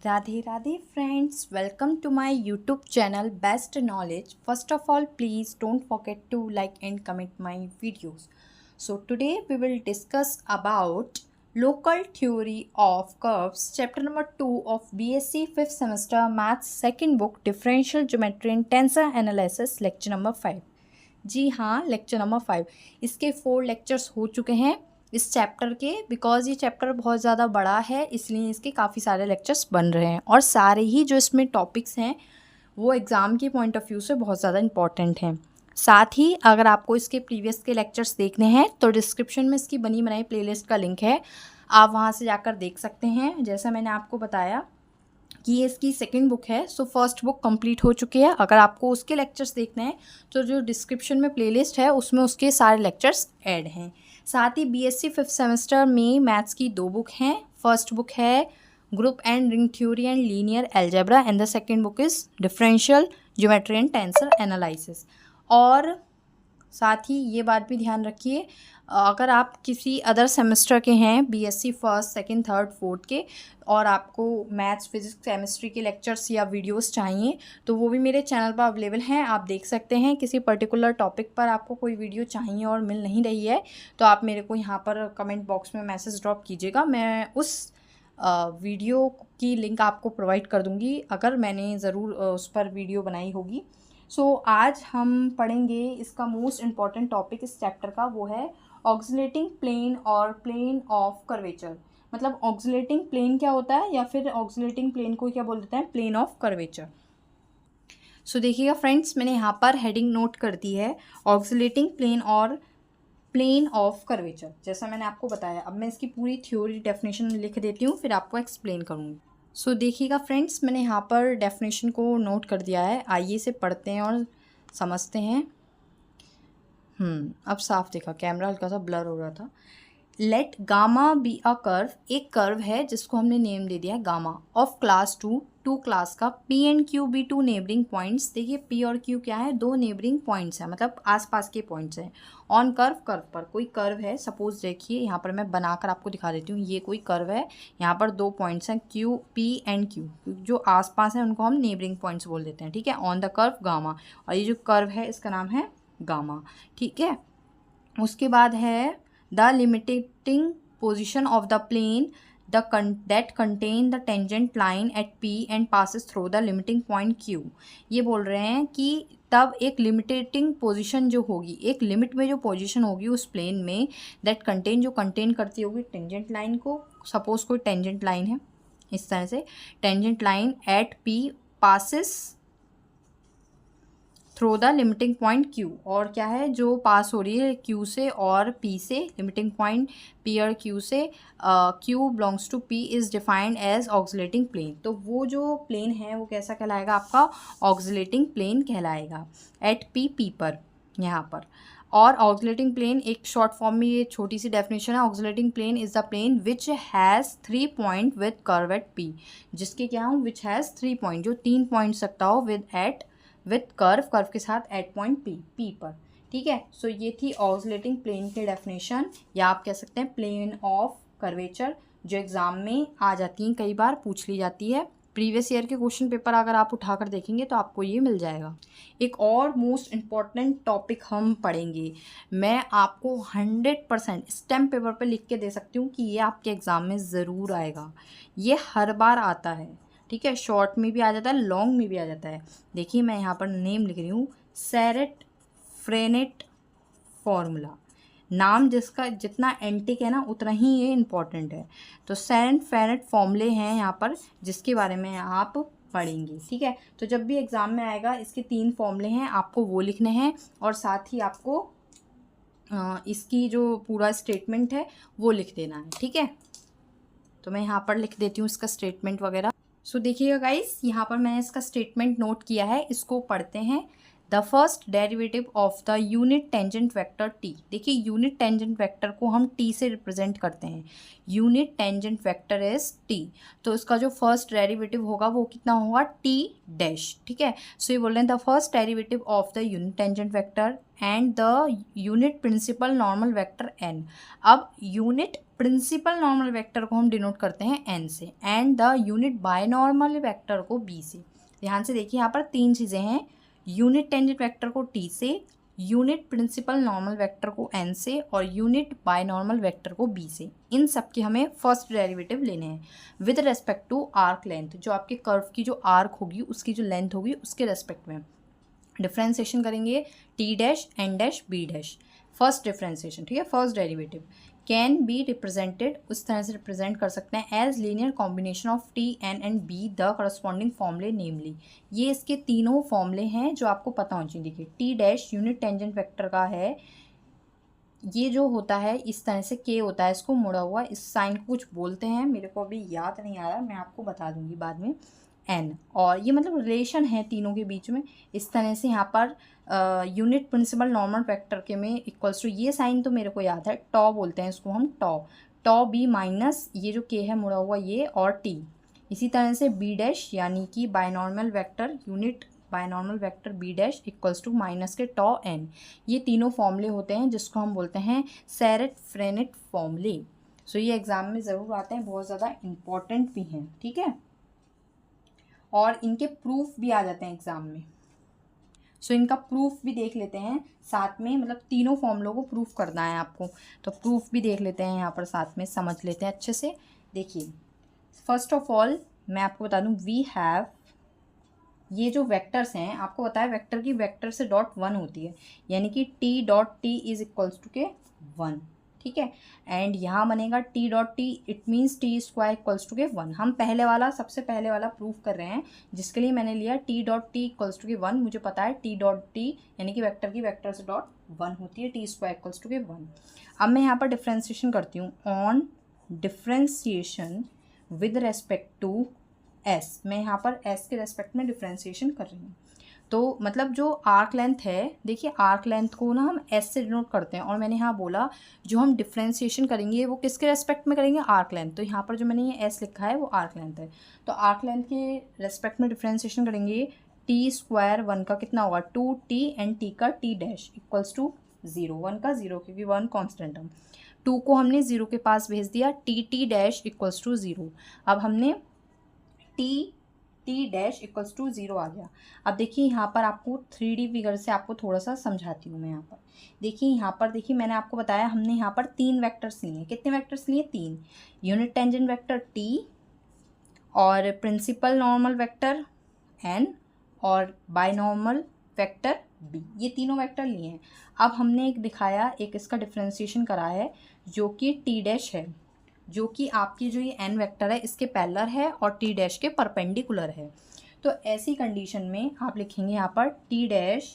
Radhe Radhe friends, welcome to my YouTube channel Best Knowledge. First of all, please don't forget to like and comment my videos. So today we will discuss about local theory of curves, chapter number 2 of BSc 5th semester maths second book, differential geometry and tensor analysis, lecture number 5. जी हाँ, lecture number 5. इसके 4 lectures हो चुके हैं इस chapter के. Because ये chapter बहुत ज़्यादा बड़ा है इसलिए इसके काफ़ी सारे लेक्चर्स बन रहे हैं और सारे ही जो इसमें टॉपिक्स हैं वो एग्ज़ाम के पॉइंट ऑफ व्यू से बहुत ज़्यादा इंपॉर्टेंट हैं. साथ ही अगर आपको इसके प्रीवियस के लेक्चर्स देखने हैं तो डिस्क्रिप्शन में इसकी बनी बनाई प्लेलिस्ट का लिंक है, आप वहाँ से जाकर देख सकते हैं. जैसा मैंने आपको बताया कि ये इसकी सेकंड बुक है, सो फर्स्ट बुक कंप्लीट हो चुकी है. अगर आपको उसके लेक्चर्स देखने हैं तो जो डिस्क्रिप्शन में प्लेलिस्ट है उसमें उसके सारे लेक्चर्स ऐड हैं. साथ ही बीएससी 5th सेमेस्टर में मैथ्स की 2 बुक हैं. फर्स्ट बुक है group and ring theory and linear algebra and the second book is differential geometry and tensor analysis. और साथ ही ये बात भी ध्यान रखिए, अगर आप किसी अदर सेमेस्टर के हैं BSc first second third fourth के और आपको मैथ्स फिजिक्स केमिस्ट्री के लेक्चर्स या वीडियोस चाहिए तो वो भी मेरे चैनल पर अवेलेबल हैं, आप देख सकते हैं. किसी पर्टिकुलर टॉपिक पर आपको कोई वीडियो चाहिए और मिल नहीं रही है तो आप मेरे को यहाँ पर कमेंट बॉक्स में मैसेज ड्रॉप कीजिएगा, मैं उस वीडियो की लिंक आपको प्रोवाइड कर दूँगी अगर मैंने ज़रूर उस पर वीडियो बनाई होगी. आज हम पढ़ेंगे इसका मोस्ट इम्पॉर्टेंट टॉपिक इस चैप्टर का, वो है ऑक्सिलेटिंग प्लेन और प्लेन ऑफ कर्वेचर. मतलब ऑक्सिलेटिंग प्लेन क्या होता है या फिर ऑक्सिलेटिंग प्लेन को क्या बोल देते हैं, प्लेन ऑफ कर्वेचर. देखिएगा फ्रेंड्स, मैंने यहाँ पर हेडिंग नोट कर दी है ऑक्सिलेटिंग प्लेन और प्लेन ऑफ कर्वेचर, जैसा मैंने आपको बताया. अब मैं इसकी पूरी थ्योरी डेफिनेशन लिख देती हूँ फिर आपको एक्सप्लेन करूँगी. देखिएगा फ्रेंड्स, मैंने यहाँ पर डेफिनेशन को नोट कर दिया है, आइए इसे पढ़ते हैं और समझते हैं. अब साफ देखा, कैमरा हल्का सा ब्लर हो रहा था. Let gamma be a curve, एक कर्व है जिसको हमने नेम दे दिया है गामा, ऑफ क्लास 2 क्लास का. P and Q be 2 neighbouring points. देखिए पी और क्यू क्या है, 2 नेबरिंग पॉइंट्स हैं, मतलब आसपास के पॉइंट्स हैं. ऑन कर्व, कर्व पर कोई कर्व है, सपोज देखिए यहाँ पर मैं बनाकर आपको दिखा देती हूँ, ये कोई कर्व है, यहाँ पर 2 पॉइंट्स हैं क्यू, पी एंड क्यू, जो आसपास हैं उनको हम नेबरिंग पॉइंट्स बोल देते हैं. ठीक है, ऑन द कर्व गामा, और ये जो कर्व है इसका नाम है गामा. ठीक है, उसके बाद है the limiting position of the plane that contain the tangent line at P and passes through the limiting point Q. ये बोल रहे हैं कि तब एक लिमिटेटिंग पोजीशन जो होगी, एक लिमिट में जो पोजीशन होगी उस प्लेन में, दैट कंटेन, जो कंटेन करती होगी टेंजेंट लाइन को. सपोज कोई टेंजेंट लाइन है इस तरह से, tangent line at P passes through the limiting point Q, और क्या है जो पास हो रही है Q से और P से, लिमिटिंग पॉइंट P और Q से. Q belongs to P is defined as oscillating plane. तो वो जो प्लेन है वो कैसा कहलाएगा, आपका ऑक्सिलेटिंग प्लेन कहलाएगा एट P पर यहाँ पर. और ऑक्सिलेटिंग प्लेन एक शॉर्ट फॉर्म में, ये छोटी सी डेफिनेशन है, oscillating plane is the plane which has 3 point with curve at P. जिसके क्या हो, विच हैज़ 3 पॉइंट, जो 3 पॉइंट सकता हो विथ कर्व, कर्व के साथ एट पॉइंट P पर. ठीक है, ये थी ऑक्सिलेटिंग प्लेन के डेफिनेशन, या आप कह सकते हैं प्लेन ऑफ कर्वेचर, जो एग्ज़ाम में आ जाती हैं, कई बार पूछ ली जाती है. प्रीवियस ईयर के क्वेश्चन पेपर अगर आप उठाकर देखेंगे तो आपको ये मिल जाएगा. एक और मोस्ट इम्पॉर्टेंट टॉपिक हम पढ़ेंगे, मैं आपको 100% स्टैम्प पेपर पर लिख के दे सकती हूँ कि ये आपके एग्ज़ाम में ज़रूर आएगा. ये हर बार आता है, ठीक है, शॉर्ट में भी आ जाता है, लॉन्ग में भी आ जाता है. देखिए मैं यहाँ पर नेम लिख रही हूँ, सेरेट फ्रेनेट फॉर्मूला. नाम जिसका जितना एंटिक है ना उतना ही ये इम्पॉर्टेंट है. तो सेरेट फ्रेनेट फॉर्मूले हैं यहाँ पर जिसके बारे में आप पढ़ेंगे. ठीक है, तो जब भी एग्ज़ाम में आएगा इसके 3 फॉर्मूले हैं, आपको वो लिखने हैं और साथ ही आपको इसकी जो पूरा स्टेटमेंट है वो लिख देना है. ठीक है, तो मैं यहाँ पर लिख देती हूँ इसका स्टेटमेंट वगैरह. देखिएगा गाइस, यहाँ पर मैंने इसका स्टेटमेंट नोट किया है, इसको पढ़ते हैं. The first derivative of the unit tangent vector T. देखिए यूनिट टेंजेंट वेक्टर को हम टी से रिप्रेजेंट करते हैं, unit tangent vector is T, तो इसका जो फर्स्ट डेरिवेटिव होगा वो कितना होगा टी डैश। ठीक है, सो ये बोल रहे हैं the first derivative of the unit tangent vector and the unit principal normal vector N. अब यूनिट प्रिंसिपल नॉर्मल वेक्टर को हम डिनोट करते हैं एन से, and the unit binormal vector को बी से। ध्यान से देखिए यहाँ पर तीन चीज़ें हैं, यूनिट टेंजेंट वेक्टर को टी से, यूनिट प्रिंसिपल नॉर्मल वेक्टर को एन से, और यूनिट बायनॉर्मल वेक्टर को बी से। इन सब के हमें फर्स्ट डेरिवेटिव लेने हैं with respect to arc length, जो आपके कर्व की जो आर्क होगी उसकी जो लेंथ होगी उसके रेस्पेक्ट में डिफ्रेंसिएशन करेंगे T dash N dash B dash. First differentiation, ठीक है, first derivative can be represented, उस तरह से रिप्रेजेंट कर सकते हैं as linear combination of T N and B the corresponding formulae namely. ये इसके तीनों फॉर्मूले हैं जो आपको पता होने चाहिए। देखिए T dash unit tangent vector का है, ये जो होता है इस तरह से के होता है, इसको मुड़ा हुआ, इस साइन को कुछ बोलते हैं, मेरे को अभी याद नहीं आ रहा, मैं आपको बता दूंगी बाद में, एन, और ये मतलब रिलेशन है तीनों के बीच में इस तरह से। यहाँ per unit principal normal vector के में इक्वल्स टू, ये साइन तो मेरे को याद है, टॉ बोलते हैं इसको हम, टॉ बी माइनस ये जो के है मुड़ा हुआ ये, और टी। इसी तरह से बी डैश यानी कि binormal vector, unit binormal vector B dash equals to minus K tau N. ये तीनों फॉर्मूले होते हैं जिसको हम बोलते हैं सेरेट फ्रेनेट फॉर्मूले। सो ये एग्जाम में ज़रूर आते हैं, बहुत ज़्यादा इम्पॉर्टेंट भी हैं, ठीक है, और इनके प्रूफ भी आ जाते हैं एग्जाम में। सो इनका प्रूफ भी देख लेते हैं साथ में, मतलब तीनों फॉर्मूलों को प्रूफ करना है आपको, तो प्रूफ भी देख लेते हैं यहाँ पर साथ में, समझ लेते हैं अच्छे से। देखिए फर्स्ट ऑफ ऑल मैं आपको बता दूँ, वी हैव, ये जो वेक्टर्स हैं आपको पता है वेक्टर की वेक्टर से डॉट वन होती है, यानी कि T dot T is equals to के वन, ठीक है, एंड यहाँ बनेगा T dot T, it means T square equals to के वन। हम पहले वाला, सबसे पहले वाला प्रूफ कर रहे हैं, जिसके लिए मैंने लिया T dot T equals to के वन। मुझे पता है टी डॉट टी यानी कि वेक्टर की वेक्टर से डॉट वन होती है, टी स्क्वायर इक्वल्स टू के वन। अब मैं यहाँ पर डिफ्रेंसिएशन करती हूँ, on differentiation with respect to S, मैं यहाँ पर एस के रेस्पेक्ट में डिफ्रेंसिएशन कर रही हूँ। तो मतलब जो आर्क लेंथ है, देखिए आर्क लेंथ को ना हम एस से डिनोट करते हैं, और मैंने यहाँ बोला जो हम डिफ्रेंसिएशन करेंगे वो किसके रेस्पेक्ट में करेंगे, आर्क लेंथ। तो यहाँ पर जो मैंने ये एस लिखा है वो आर्क लेंथ है, तो आर्क लेंथ के रेस्पेक्ट में डिफ्रेंसिएशन करेंगे, टी स्क्वायर वन का कितना होगा टू टी, एंड टी का t dash equals to zero, one का ज़ीरो क्योंकि वन कॉन्स्टेंट हम, टू को हमने ज़ीरो के पास भेज दिया, t t dash equals to zero. अब हमने t dash equals to zero आ गया। अब देखिए यहाँ पर आपको 3D फिगर से आपको थोड़ा सा समझाती हूँ मैं। यहाँ पर देखिए, यहाँ पर देखिए मैंने आपको बताया हमने यहाँ पर तीन वेक्टर्स लिए। कितने वेक्टर्स लिए, तीन, यूनिट टेंजेंट वेक्टर टी, और प्रिंसिपल नॉर्मल वेक्टर एन, और बायनॉर्मल वेक्टर बी, ये तीनों वेक्टर लिए हैं। अब हमने एक दिखाया, एक इसका डिफ्रेंसिएशन करा है जो कि टी डैश है, जो कि आपकी जो ये एन वेक्टर है इसके पैरेलल है और टी डैश के परपेंडिकुलर है। तो ऐसी कंडीशन में आप लिखेंगे यहाँ पर टी डैश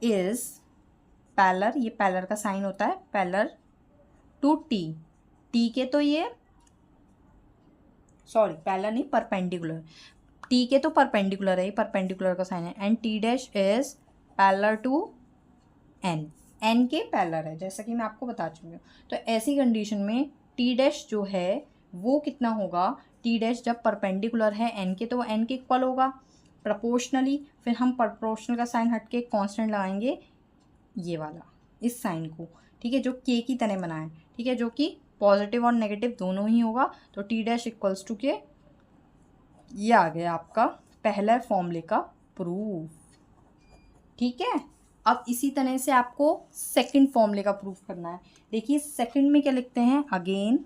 इज पैरेलल, ये पैरेलल का साइन होता है, पैरेलल टू टी, टी के तो ये, सॉरी पैरेलल नहीं परपेंडिकुलर, टी के तो परपेंडिकुलर है, ये परपेंडिकुलर का साइन है, and T dash is parallel to N, N के पैरेलल है, जैसा कि मैं आपको बता चुकी हूँ। तो ऐसी कंडीशन में टी डैश जो है वो कितना होगा, टी डैश जब परपेंडिकुलर है एन के तो वो एन के इक्वल होगा प्रोपोर्शनली, फिर हम प्रोपोर्शनल का साइन हट के कांस्टेंट लगाएंगे ये वाला, इस साइन को, ठीक है, जो के की तरह बना है, ठीक है, जो कि पॉजिटिव और नेगेटिव दोनों ही होगा। तो टी डैश इक्वल्स टू के, ये आ गया आपका पहला फॉर्मूले का प्रूफ, ठीक है। अब इसी तरह से आपको सेकंड फॉर्मूले का प्रूफ करना है। देखिए सेकंड में क्या लिखते हैं, अगेन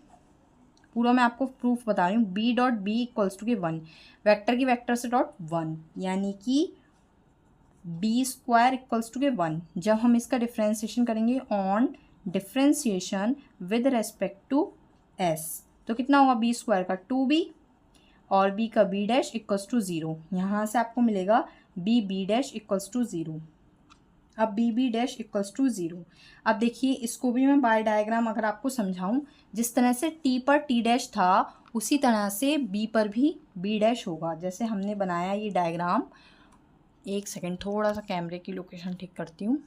पूरा मैं आपको प्रूफ बता रही हूँ, b dot b equals to के वन, वेक्टर की वेक्टर से डॉट वन, यानी कि बी स्क्वायर इक्वल्स टू के वन। जब हम इसका डिफ्रेंसिएशन करेंगे on differentiation with respect to s, तो कितना होगा बी स्क्वायर का टू बी, और बी का b dash equals to zero, यहाँ से आपको मिलेगा b b dash equals to zero. अब b b dash equals to zero. अब देखिए इसको भी मैं बाय डायग्राम अगर आपको समझाऊं, जिस तरह से टी पर टी डैश था उसी तरह से बी पर भी बी डैश होगा। जैसे हमने बनाया ये डायग्राम, एक सेकंड, थोड़ा सा कैमरे की लोकेशन ठीक करती हूँ।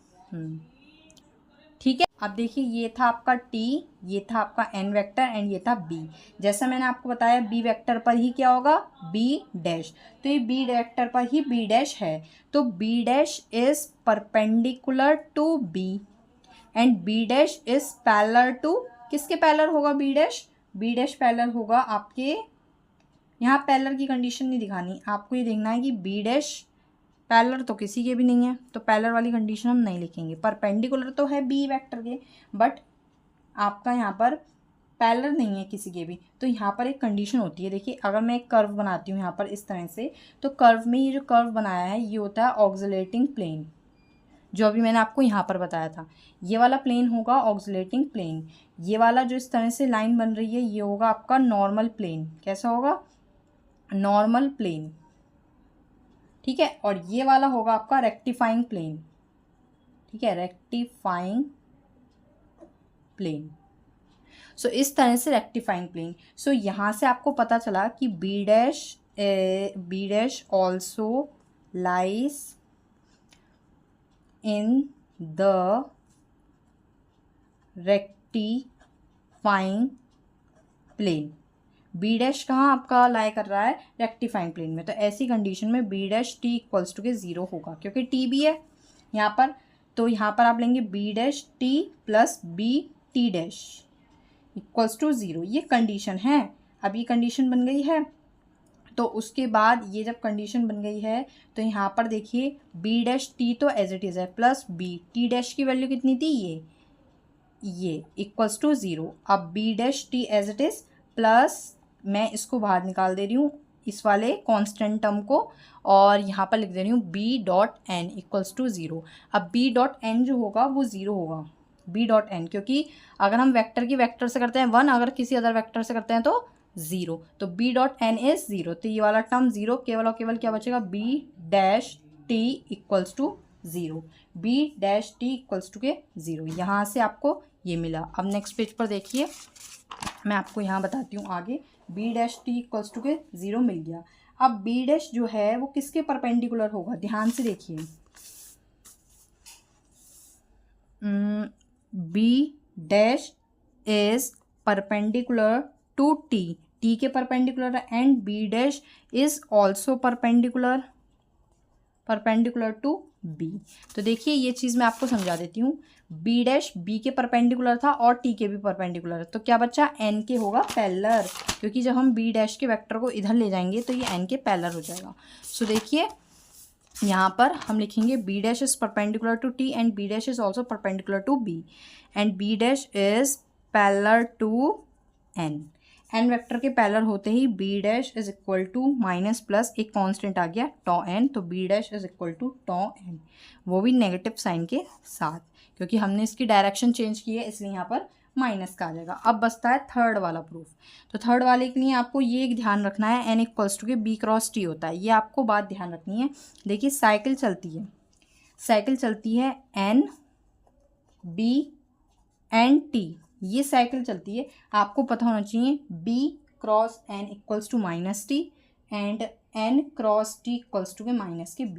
ठीक है, अब देखिए ये था आपका t, ये था आपका n वेक्टर एंड ये था b। जैसा मैंने आपको बताया b वेक्टर पर ही क्या होगा, b डैश, तो ये b वेक्टर पर ही b डैश है, तो b dash is perpendicular to b and b dash is parallel to, किसके पैरेलल होगा b dash, b dash parallel होगा आपके, यहाँ पैरेलल की कंडीशन नहीं दिखानी आपको, ये देखना है कि b डैश पैरेलल तो किसी के भी नहीं है, तो पैरेलल वाली कंडीशन हम नहीं लिखेंगे। परपेंडिकुलर तो है बी वेक्टर के, बट आपका यहाँ पर पैरेलल नहीं है किसी के भी, तो यहाँ पर एक कंडीशन होती है। देखिए अगर मैं एक कर्व बनाती हूँ यहाँ पर इस तरह से, तो कर्व में ये जो कर्व बनाया है ये होता है ऑक्सिलेटिंग प्लेन, जो अभी मैंने आपको यहाँ पर बताया था। ये वाला प्लेन होगा ऑक्सिलेटिंग प्लेन, ये वाला जो इस तरह से लाइन बन रही है ये होगा आपका नॉर्मल प्लेन। कैसा होगा, नॉर्मल प्लेन। ठीक है, और ये वाला होगा आपका रेक्टिफाइंग प्लेन। ठीक है, रेक्टिफाइंग प्लेन। सो इस तरह से रेक्टिफाइंग प्लेन। सो यहाँ से आपको पता चला कि B dash also lies in the rectifying plane. B dash कहाँ आपका लाई कर रहा है, रेक्टिफाइंग प्लेन में, तो ऐसी कंडीशन में B dash T equals to के 0 होगा, क्योंकि टी भी है यहाँ पर, तो यहाँ पर आप लेंगे B dash T plus B T dash equals to 0। ये कंडीशन है, अब ये कंडीशन बन गई है, तो उसके बाद ये जब कंडीशन बन गई है तो यहाँ पर देखिए बी डैश टी तो एज इट इज़ है, प्लस बी टी डैश की वैल्यू कितनी थी, ये इक्वल्स टू 0। अब B dash T as it is plus, मैं इसको बाहर निकाल दे रही हूँ इस वाले कांस्टेंट टर्म को, और यहाँ पर लिख दे रही हूँ b dot N equals to 0। अब b डॉट एन जो होगा वो 0 होगा, b डॉट एन, क्योंकि अगर हम वेक्टर की वेक्टर से करते हैं 1, अगर किसी अदर वेक्टर से करते हैं तो 0, तो b डॉट एन इज 0, तो ये वाला टर्म 0, केवल और केवल क्या बचेगा, b dash T equals to 0, b dash T equals to के 0। यहाँ से आपको ये मिला। अब नेक्स्ट पेज पर देखिए, मैं आपको यहाँ बताती हूँ आगे, B dash T equals to के 0 मिल गया। अब बी डैश जो है वो किसके परपेंडिकुलर होगा, ध्यान से देखिए, B dash is perpendicular to T, T के परपेंडिकुलर है, and B dash is also perpendicular to B. तो देखिए ये चीज़ मैं आपको समझा देती हूँ, बी डैश बी के परपेंडिकुलर था और टी के भी परपेंडिकुलर है, तो क्या बच्चा, एन के होगा पैरेलल, क्योंकि जब हम बी डैश के वेक्टर को इधर ले जाएंगे तो ये एन के पैरेलल हो जाएगा। सो देखिए यहाँ पर हम लिखेंगे b dash is perpendicular to t and B dash is also perpendicular to b and B dash is parallel to N. N vector के पैरेलल होते ही b dash is equal to minus plus एक constant आ गया tau n, तो b dash is equal to tau n, वो भी negative sign के साथ, क्योंकि हमने इसकी डायरेक्शन चेंज की है इसलिए यहाँ पर माइनस का आ जाएगा। अब बचता है थर्ड वाला प्रूफ, तो थर्ड वाले के लिए आपको ये एक ध्यान रखना है, एन इक्वल्स टू के बी क्रॉस टी होता है, ये आपको बात ध्यान रखनी है। देखिए साइकिल चलती है एन बी एंड टी, ये साइकिल चलती है, आपको पता होना चाहिए b cross n equals to minus T and n cross t equals to के माइनस के b।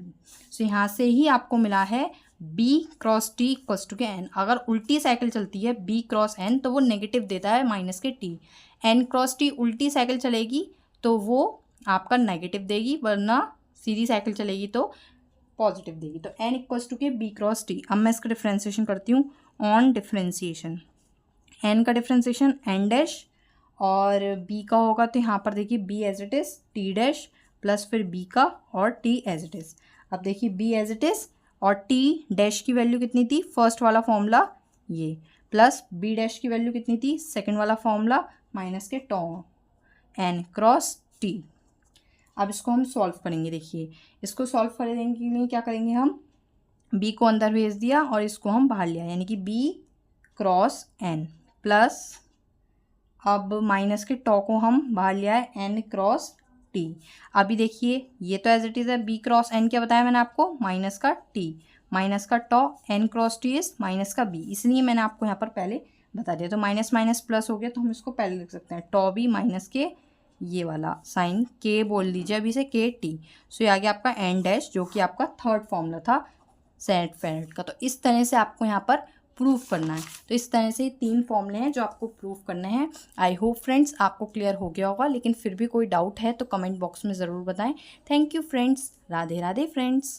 सो यहाँ से ही आपको मिला है b cross t equals to के n। अगर उल्टी साइकिल चलती है b क्रॉस n तो वो नेगेटिव देता है माइनस के t, n क्रॉस t उल्टी साइकिल चलेगी तो वो आपका नेगेटिव देगी, वरना सीधी साइकिल चलेगी तो पॉजिटिव देगी। तो n इक्वल्स टू के b क्रॉस t। अब मैं इसका डिफ्रेंसिएशन करती हूँ, ऑन डिफ्रेंसिएशन n का डिफ्रेंसिएशन n डैश और b का होगा, तो यहाँ पर देखिए b as it is t dash plus फिर b का और t एज इट इज़। अब देखिए b एज इट इज़ और t डैश की वैल्यू कितनी थी, फर्स्ट वाला फॉर्मूला ये, प्लस b डैश की वैल्यू कितनी थी, सेकंड वाला फॉर्मूला माइनस के टॉ n क्रॉस t। अब इसको हम सॉल्व करेंगे। देखिए इसको सॉल्व करने के लिए क्या करेंगे, हम b को अंदर भेज दिया और इसको हम बाहर लिया, यानी कि b क्रॉस n प्लस, अब माइनस के टॉ को हम बाहर लिया है n क्रॉस t। अभी देखिए ये तो एज इट इज़ है, b क्रॉस n क्या बताया मैंने आपको, माइनस का t, माइनस का टॉ, n cross t is minus का b, इसलिए मैंने आपको यहाँ पर पहले बता दिया। तो माइनस माइनस प्लस हो गया, तो हम इसको पहले लिख सकते हैं, टॉ b माइनस के ये वाला साइन के बोल दीजिए अभी से के टी। सो ये आ गया आपका एन डैश जो कि आपका थर्ड फॉर्मूला था सेनेट फेरेट का। तो इस तरह से आपको यहाँ पर प्रूफ करना है। तो इस तरह से 3 फॉर्मूले हैं जो आपको प्रूफ करने हैं। आई होप फ्रेंड्स आपको क्लियर हो गया होगा, लेकिन फिर भी कोई डाउट है तो कमेंट बॉक्स में ज़रूर बताएं। Thank you friends. Radhe Radhe friends.